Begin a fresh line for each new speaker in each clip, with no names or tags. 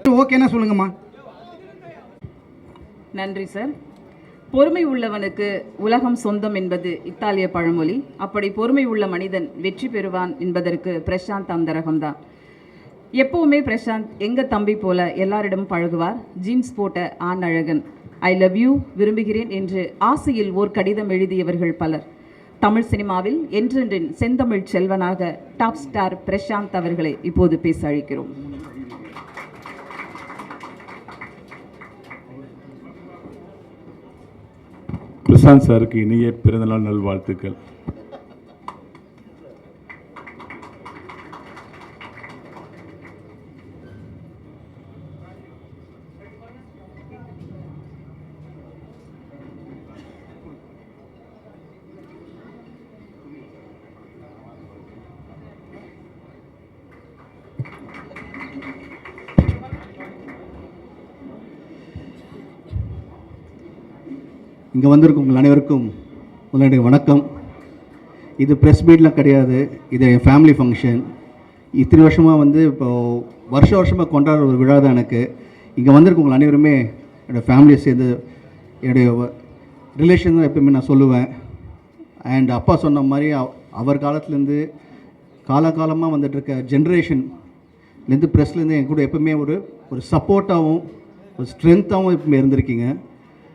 பாட்டு ஓகேன்னா சொல்லுங்கம்மா.
நன்றி சார். பொறுமை உள்ளவனுக்கு உலகம் சொந்தம் என்பது இத்தாலிய பழமொழி. அப்படி பொறுமை உள்ள மனிதன் வெற்றி பெறுவான் என்பதற்கு பிரசாந்த் அந்த ரகம்தான். எப்பவுமே பிரசாந்த் எங்க தம்பி போல எல்லாரிடமும் பழகுவார். ஜீன்ஸ் போட்ட ஆண் அழகன். ஐ லவ் யூ, விரும்புகிறேன் என்று ஆசையில் ஓர் கடிதம் எழுதியவர்கள் பலர். தமிழ் சினிமாவில் என்றென்றின் செந்தமிழ் செல்வனாக டாப் ஸ்டார் பிரசாந்த் அவர்களை இப்போது பேச அழைக்கிறோம்.
பிரசாந்த் சாருக்கு இனிய பிறந்தநாள் நல்வாழ்த்துக்கள்.
இங்கே வந்திருக்கும் உங்கள் அனைவருக்கும் உங்களுடைய வணக்கம். இது ப்ரெஸ் மீட்லாம் கிடையாது, இது என் ஃபேமிலி ஃபங்க்ஷன். இத்தனை வருஷமாக இப்போது வருஷமாக கொண்டாடுற ஒரு விழா தான் எனக்கு. இங்கே வந்திருக்கும் உங்கள் அனைவருமே என்னோடய ஃபேமிலியை சேர்ந்து என்னுடைய ரிலேஷன் தான் எப்பவுமே நான் சொல்லுவேன். அண்ட் அப்பா சொன்ன மாதிரி அவர் காலத்துலேருந்து காலகாலமாக வந்துட்டுருக்க ஜென்ரேஷன்லேருந்து ப்ரெஸ்லேருந்து என் கூட எப்பவுமே ஒரு சப்போர்ட்டாகவும் ஒரு ஸ்ட்ரென்த்தாகவும் எப்பவுமே இருந்திருக்கீங்க.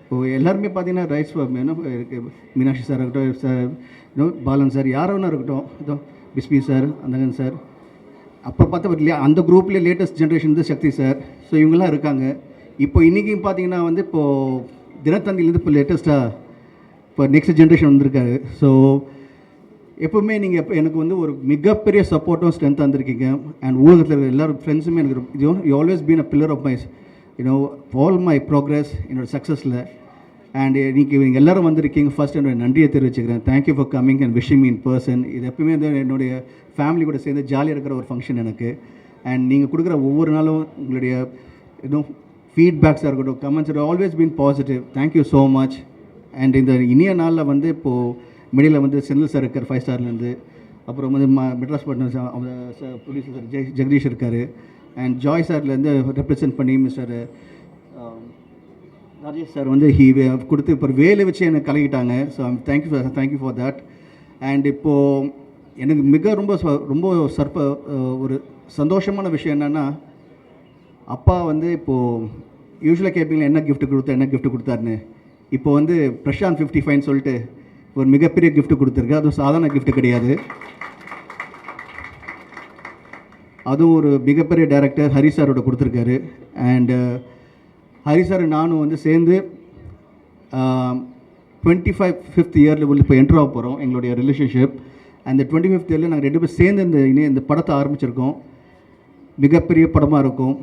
இப்போ எல்லாருமே பார்த்தீங்கன்னா ரைட்ஸ் மீனாட்சி சார் இருக்கட்டும், சார் பாலன் சார், யாரோ ஒன்றா இருக்கட்டும், இதோ பிஸ்பி சார், அந்தகன் சார், அப்போ பார்த்தா இல்லையா அந்த குரூப்லேயே லேட்டஸ்ட் ஜென்ரேஷன் சக்தி சார், ஸோ இவங்கெல்லாம் இருக்காங்க. இப்போ இன்றைக்கும் பார்த்தீங்கன்னா இப்போது தினத்தந்திலேருந்து இப்போ லேட்டஸ்ட்டாக இப்போ நெக்ஸ்ட் ஜென்ரேஷன் வந்திருக்காரு. ஸோ எப்போவுமே நீங்கள் எனக்கு ஒரு மிகப்பெரிய சப்போர்ட்டும் ஸ்ட்ரென்த்தாக இருந்திருக்கீங்க. அண்ட் ஊடகத்தில் இருக்கிற எல்லோரும் ஃப்ரெண்ட்ஸுமே எனக்கு you always been a pillar of my all my progress, என்னோடய சக்ஸஸில். அண்ட் நீங்கள் எல்லோரும் வந்திருக்கீங்க. ஃபர்ஸ்ட் என்னோடய நன்றியை தெரிவிச்சுக்கிறேன். Thank you for coming and wishing me in person. இது எப்பவுமே என்னுடைய ஃபேமிலி கூட சேர்ந்து ஜாலியாக இருக்கிற ஒரு ஃபங்க்ஷன் எனக்கு. அண்ட் நீங்கள் கொடுக்குற ஒவ்வொரு நாளும் உங்களுடைய ஃபீட்பேக்ஸாக இருக்கட்டும், comments always been positive. Thank you so much. And இந்த இனிய நாளில் இப்போது மிடில் செந்தில் சார் இருக்கார் 5 ஸ்டார்லேருந்து, அப்புறம் மெட்ராஸ் பட்டன் அவங்க ப்ரொடியூசர் சார் ஜெகதீஷ் இருக்கார். அண்ட் ஜாய் சார்லேருந்து ரெப்ரசன்ட் பண்ணி மிஸ்டர் ராஜேஷ் சார் ஹீ கொடுத்து இப்போ வேலை வச்சு எனக்கு கலக்கிட்டாங்க. So thank you for that. And இப்போது எனக்கு மிக ரொம்ப ஒரு சந்தோஷமான விஷயம் என்னென்னா, அப்பா இப்போது யூஸ்வலாக கேட்பீங்களா என்ன கிஃப்ட் கொடுத்தாருன்னு. இப்போ பிரசாந்த் 55 சொல்லிட்டு ஒரு மிகப்பெரிய கிஃப்ட் கொடுத்துருக்கு. அதுவும் சாதாரண கிஃப்ட் கிடையாது. அதுவும் ஒரு மிகப்பெரிய டைரக்டர் ஹரி சாரோட கொடுத்துருக்காரு. அண்டு ஹரி சார் நானும் சேர்ந்து 25th இயரில் இப்போ என்ட்ரு ஆக போகிறோம் எங்களுடைய ரிலேஷன்ஷிப். அந்த 25th இயரில் நாங்கள் 2 பேர் சேர்ந்து இந்த படத்தை ஆரம்பிச்சிருக்கோம். மிகப்பெரிய படமாக இருக்கும்.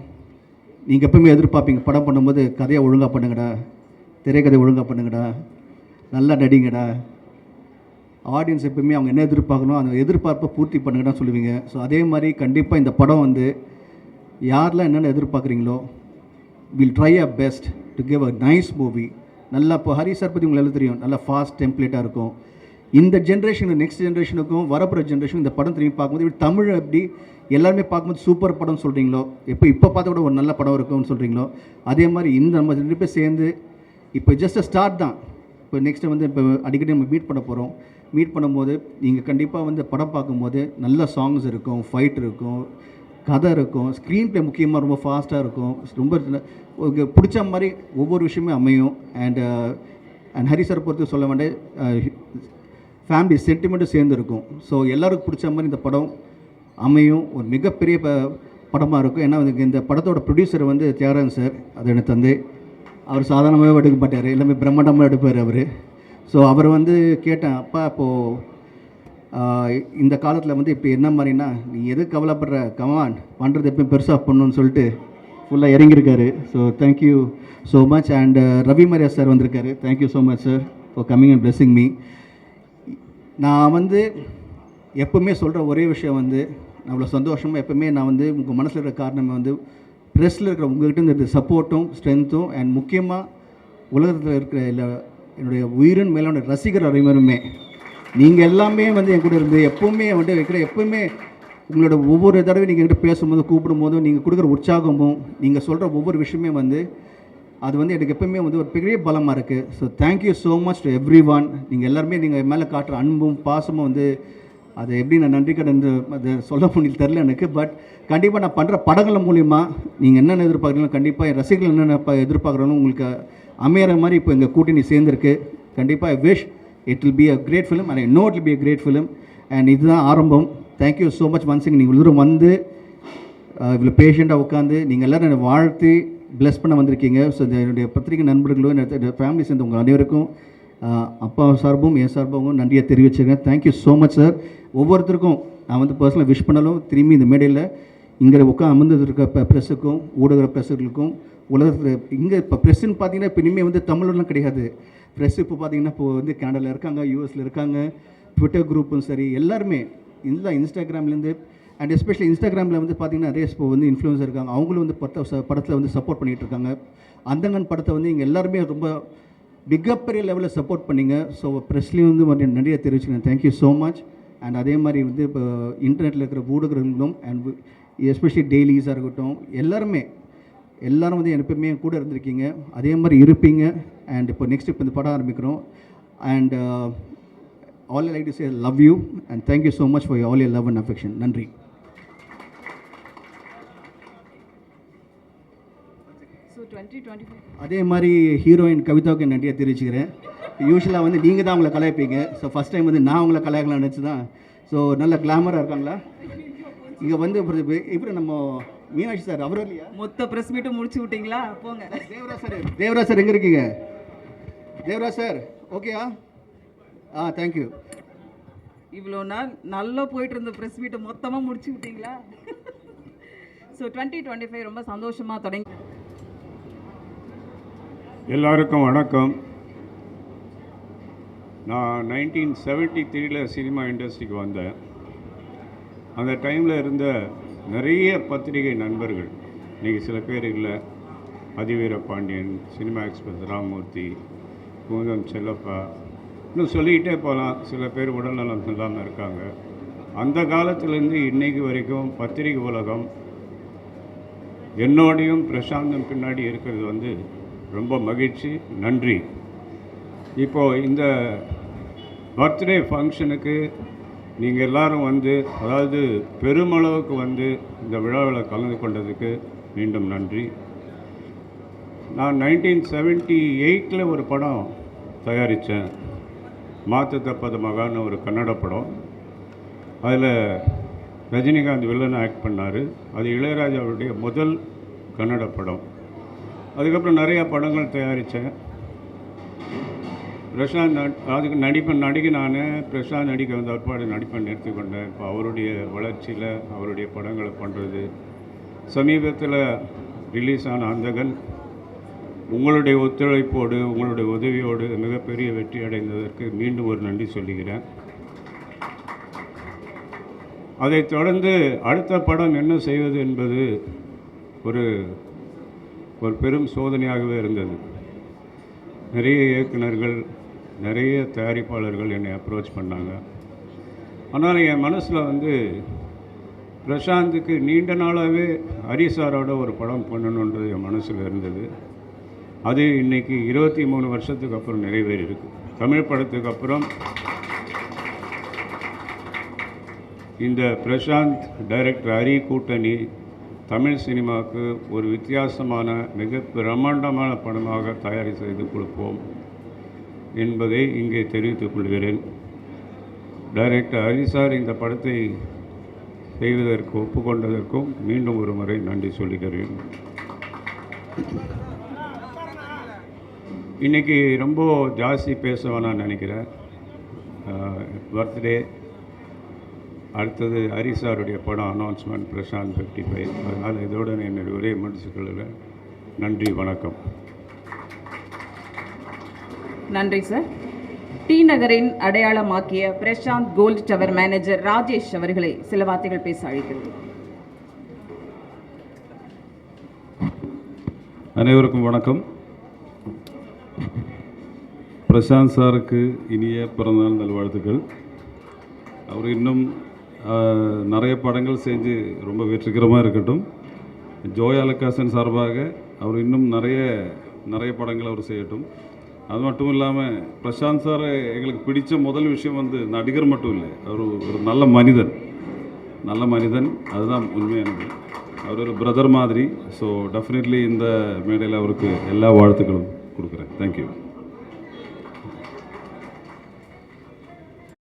நீங்கள் எப்பவுமே எதிர்பார்ப்பீங்க படம் பண்ணும்போது கதையை ஒழுங்காக பண்ணுங்கடா, திரைக்கதை ஒழுங்காக பண்ணுங்கடா, நல்லா நடிங்கடா. ஆடியன்ஸ் எப்பவுமே அவங்க என்ன எதிர்பார்க்கணும் அந்த எதிர்பார்ப்பை பூர்த்தி பண்ணுங்கடான்னு சொல்லுவீங்க. ஸோ அதே மாதிரி கண்டிப்பாக இந்த படம் யாரெல்லாம் என்னென்ன எதிர்பார்க்குறீங்களோ will try a best to give a nice movie. நல்லா இப்போ ஹரி சார் பற்றி உங்களுக்கு எல்லாம் தெரியும், நல்லா ஃபாஸ்ட் டெம்ப்ளேட்டாக இருக்கும். இந்த ஜென்ரேஷனுக்கு நெக்ஸ்ட் ஜென்ரேஷனுக்கும் வரப்போகிற ஜென்ரேஷன் இந்த படம் திரும்பி பார்க்கும்போது இப்படி தமிழ் எப்படி எல்லாருமே பார்க்கும்போது சூப்பர் படம் சொல்கிறீங்களோ, இப்போ பார்த்த கூட ஒரு நல்ல படம் இருக்கும்னு சொல்கிறீங்களோ, அதே மாதிரி இந்த நம்ம 2 பேர் சேர்ந்து இப்போ ஜஸ்ட் ஸ்டார்ட் தான். இப்போ நெக்ஸ்ட்டு இப்போ அடிக்கடி நம்ம மீட் பண்ண போகிறோம். மீட் பண்ணும்போது நீங்கள் கண்டிப்பாக படம் பார்க்கும்போது நல்ல சாங்ஸ் இருக்கும், ஃபைட் இருக்கும், கதை இருக்கும், ஸ்க்ரீன் ப்ளே முக்கியமாக ரொம்ப ஃபாஸ்ட்டாக இருக்கும், ரொம்ப பிடிச்ச மாதிரி ஒவ்வொரு விஷயமே அமையும். அண்ட் ஹரி சார் பொறுத்து சொல்ல வேண்டிய ஃபேமிலி சென்டிமெண்ட்டும் சேர்ந்து இருக்கும். ஸோ எல்லாருக்கும் பிடிச்ச மாதிரி இந்த படம் அமையும். ஒரு மிகப்பெரிய படமாக இருக்கும். ஏன்னா இந்த படத்தோட ப்ரொடியூசர் தியாகராஜன் சார், அது எனக்கு தந்து அவர் சாதாரணமாகவே எடுக்க மாட்டார், எல்லாமே பிரம்மாண்டமாக எடுப்பார் அவர். ஸோ அவர் கேட்டேன், அப்பா இப்போது இந்த காலத்தில் இப்போ என்ன மாதிரினா நீ எது கவலைப்படுற, கமான் பண்ணுறது எப்பயும் பெருசாக பண்ணணுன்னு சொல்லிட்டு ஃபுல்லாக இறங்கியிருக்காரு. So thank you so much. And Ravi Mariya sir வந்திருக்காரு. Thank you so much sir for coming and blessing me. நான் எப்பவுமே சொல்கிற ஒரே விஷயம் நான் அவ்வளோ சந்தோஷமாக எப்பவுமே நான் உங்கள் மனசில் இருக்கிற காரணம் ப்ரெஸ்ஸில் இருக்கிற உங்கள்கிட்ட இந்த சப்போர்ட்டும் ஸ்ட்ரென்த்தும் அண்ட் முக்கியமாக உலகத்தில் இருக்கிற என்னுடைய உயிரின் மேலான ரசிகர் அனைவருமே நீங்கள் எல்லாமே என் கூட இருந்து எப்போவுமே வைக்கிற எப்போவுமே உங்களோட ஒவ்வொரு தடவை நீங்கள் என்கிட்ட பேசும்போது கூப்பிடும்போதும் நீங்கள் கொடுக்குற உற்சாகமும் நீங்கள் சொல்கிற ஒவ்வொரு விஷயமே வந்து அது வந்து எனக்கு எப்பவுமே வந்து ஒரு பெரிய பலமாக இருக்குது. So thank you so much to every one. நீங்கள் எல்லாருமே நீங்கள் மேலே காட்டுற அன்பும் பாசமும் வந்து அது எப்படி நான் நன்றி கடன் அது சொல்ல முடியல தெரில எனக்கு. பட் கண்டிப்பாக நான் பண்ணுற படங்கள் மூலிமா நீங்கள் என்னென்ன எதிர்பார்க்குறீங்களோ கண்டிப்பாக என் ரசிகர்கள் என்னென்ன எதிர்பார்க்குறாலும் உங்களுக்கு அமையிற மாதிரி இப்போ எங்கள் கூட்டணி சேர்ந்துருக்கு. கண்டிப்பாக I wish it will be a great film and I know it will be a great film. And இதுதான் ஆரம்பம். Thank you so much once. நீங்கள் இவ்வளோ தூரம் வந்து இவ்வளோ பேஷண்ட்டாக உட்காந்து நீங்கள் எல்லோரும் என்னை வாழ்த்து ப்ளஸ் பண்ண வந்திருக்கீங்க. ஸோ என்னுடைய பத்திரிகை நண்பர்களும் என்னுடைய ஃபேமிலி சேர்ந்த உங்கள் அனைவருக்கும் அப்பா சார்பும் என் சார்பாகவும் நன்றியை தெரிவிச்சிருக்கேன். Thank you so much sir. ஒவ்வொருத்தருக்கும் நான் வந்து பர்சனலாக விஷ் பண்ணாலும் திரும்பி இந்த மேடையில் இங்கே அமர்ந்து இருக்க ப்ரெஸ்ஸுக்கும் ஊடக ப்ரெஸ்ஸுகளுக்கும் உலகத்தில் இங்கே இப்போ ப்ரெஸ்ஸுன்னு பார்த்தீங்கன்னா இப்போ இனிமேல் வந்து தமிழ்லாம் கிடையாது. ப்ரெஸ் இப்போ பார்த்தீங்கன்னா இப்போ வந்து கனடாவில் இருக்காங்க, யூஎஸில் இருக்காங்க, ட்விட்டர் குரூப்பும் சரி எல்லாருமே இல்லை, இன்ஸ்டாகிராம்லேருந்து அண்ட் எஸ்பெஷலி இன்ஸ்டாகிராமில் வந்து பார்த்திங்கன்னா நிறைய இப்போ வந்து இன்ஃப்ளூயன்ஸர் இருக்காங்க. அவங்களும் வந்து படத்தில் வந்து சப்போர்ட் பண்ணிகிட்டு இருக்காங்க. அந்தங்கன் படத்தை வந்து இங்கே எல்லாருமே ரொம்ப மிகப்பெரிய லெவலில் சப்போர்ட் பண்ணிங்க. ஸோ ப்ரெஸ்லேயும் வந்து நிறைய தெரிவிச்சுக்கிறேன். Thank you so much. அண்ட் அதே மாதிரி வந்து இப்போ இன்டர்நெட்டில் இருக்கிற ஊடகங்களும் அண்ட் எஸ்பெஷலி டெய்லிஸாக இருக்கட்டும் எல்லோரும் வந்து எப்பவுமே கூட இருந்திருக்கீங்க, அதே மாதிரி இருப்பீங்க. அண்ட் இப்போ நெக்ஸ்ட் இப்போ இந்த படம் ஆரம்பிக்கிறோம். And all I like to say love you and thank you so much for all your love and affection. நன்றி. அதே மாதிரி ஹீரோயின் கவிதாவுக்கு நன்றியை தெரிவிச்சுக்கிறேன். யூஸ்வலாக வந்து நீங்கள் தான் அவங்கள கலாய்ப்பீங்க. ஸோ ஃபஸ்ட் டைம் வந்து நான் அவங்கள கலாய்க்கலாம் நினச்சி தான். ஸோ நல்ல கிளாமராக இருக்காங்களா இங்கே வந்து இப்போ நம்ம மீனாட்சி சார் அவரும் இல்லையா?
மொத்த ப்ரெஸ் மீட்டும் முடிச்சு விட்டீங்களா? போங்க.
தேவராஜ் சார் எங்கே இருக்கீங்க? தேவராஜ் சார் ஓகேயா? தேங்க்யூ.
இவ்வளோ நாள் நல்லா போயிட்டு இருந்த ப்ரெஸ் மீட்டை மொத்தமாக முடிச்சு விட்டீங்களா? ஸோ 2025 ரொம்ப சந்தோஷமாக தொடங்கி.
எல்லாருக்கும் வணக்கம். நான் 1973 சினிமா இண்டஸ்ட்ரிக்கு வந்தேன். அந்த டைமில் இருந்த நிறைய பத்திரிகை நண்பர்கள், இன்றைக்கி சில பேர் இல்லை, அதிவீர பாண்டியன், சினிமா எக்ஸ்பிரஸ் ராமமூர்த்தி, குமுதம் செல்லப்பா, இன்னும் சொல்லிக்கிட்டே போகலாம். சில பேர் உடல்நலம் இல்லாமல் இருக்காங்க. அந்த காலத்திலேருந்து இன்றைக்கு வரைக்கும் பத்திரிகை உலகம் என்னோடையும் பிரசாந்தம் பின்னாடி இருக்கிறது வந்து ரொம்ப மகிழ்ச்சி, நன்றி. இப்போது இந்த பர்த்டே ஃபங்க்ஷனுக்கு நீங்கள் எல்லோரும் வந்து, அதாவது பெருமளவுக்கு வந்து இந்த விழாவில் கலந்து கொண்டதுக்கு மீண்டும் நன்றி. நான் 1978 ஒரு படம் தயாரித்தேன், மாத்த தப்பத மகான்னு ஒரு கன்னட படம். அதில் ரஜினிகாந்த் வில்லன் ஆக்ட் பண்ணார். அது இளையராஜாவுடைய முதல் கன்னட படம். அதுக்கப்புறம் நிறையா படங்கள் தயாரித்தேன். பிரசாந்த் அதுக்கு நடிகை நான் பிரசாந்த் நடிக்க வந்த ஒருபாடு நடிப்பை நிறுத்திக்கொண்டேன். இப்போ அவருடைய வளர்ச்சியில் அவருடைய படங்களை பண்ணுறது. சமீபத்தில் ரிலீஸ் ஆன அந்தகன் உங்களுடைய ஒத்துழைப்போடு உங்களுடைய உதவியோடு மிகப்பெரிய வெற்றி அடைந்ததற்கு மீண்டும் ஒரு நன்றி சொல்லுகிறேன். அதைத் தொடர்ந்து அடுத்த படம் என்ன செய்வது என்பது ஒரு பெரும் சோதனையாகவே இருந்தது. நிறைய இயக்குநர்கள், நிறைய தயாரிப்பாளர்கள் என்னை அப்ரோச் பண்ணாங்க. ஆனால் என் மனசில் வந்து பிரசாந்துக்கு நீண்ட நாளாகவே ஹரிசாரோட ஒரு படம் பண்ணணுன்றது என் மனசில் இருந்தது. அது இன்றைக்கி 23 வருஷத்துக்கு அப்புறம் நிறைவேறியிருக்கு. தமிழ் படத்துக்கு அப்புறம் இந்த பிரசாந்த் டைரக்டர் ஹரி கூட்டணி தமிழ் சினிமாவுக்கு ஒரு வித்தியாசமான மிக பிரம்மாண்டமான படமாக தயாரி செய்து கொடுப்போம் என்பதை இங்கே தெரிவித்துக் கொள்கிறேன். டைரக்டர் ஹரி சார் இந்த படத்தை செய்வதற்கு ஒப்புக்கொண்டதற்கும் மீண்டும் ஒரு முறை நன்றி சொல்லுகிறேன். இன்றைக்கி ரொம்ப ஜாஸ்தி பேச வேணான்னு நினைக்கிறேன். பர்த்டே அடுத்தது ஹரிசாருடைய படம் அனௌன்ஸ்மெண்ட் பிரசாந்த் 55. அதனால் இதோடு என்னுடைய ஒரே முடிச்சுக்கொள்கிறேன். நன்றி, வணக்கம்.
நன்றி சார். டி நகரின் அடையாளமாக்கிய Prashanth gold tower manager Rajesh அவர்களை சில வார்த்தைகள் பேச அழைக்கிறது.
அனைவருக்கும் வணக்கம். பிரசாந்த் சாருக்கு இனிய பிறந்தநாள் நல்வாழ்த்துக்கள். அவர் இன்னும் நிறைய படங்கள் செஞ்சு ரொம்ப வெற்றிகரமாக இருக்கட்டும். ஜோய் அலுகாசன் சார்பாக அவர் இன்னும் நிறைய படங்கள் அவர் செய்யட்டும். அது மட்டும் இல்லாமல் பிரசாந்த் சார் எங்களுக்கு பிடித்த முதல் விஷயம் வந்து நடிகர் மட்டும் இல்லை, அவர் ஒரு நல்ல மனிதன். அதுதான் உண்மையானது. அவர் ஒரு பிரதர் மாதிரி. ஸோ டெஃபினெட்லி இந்த மேடையில் அவருக்கு எல்லா வாழ்த்துக்களும் கொடுக்குறேன். தேங்க்யூ.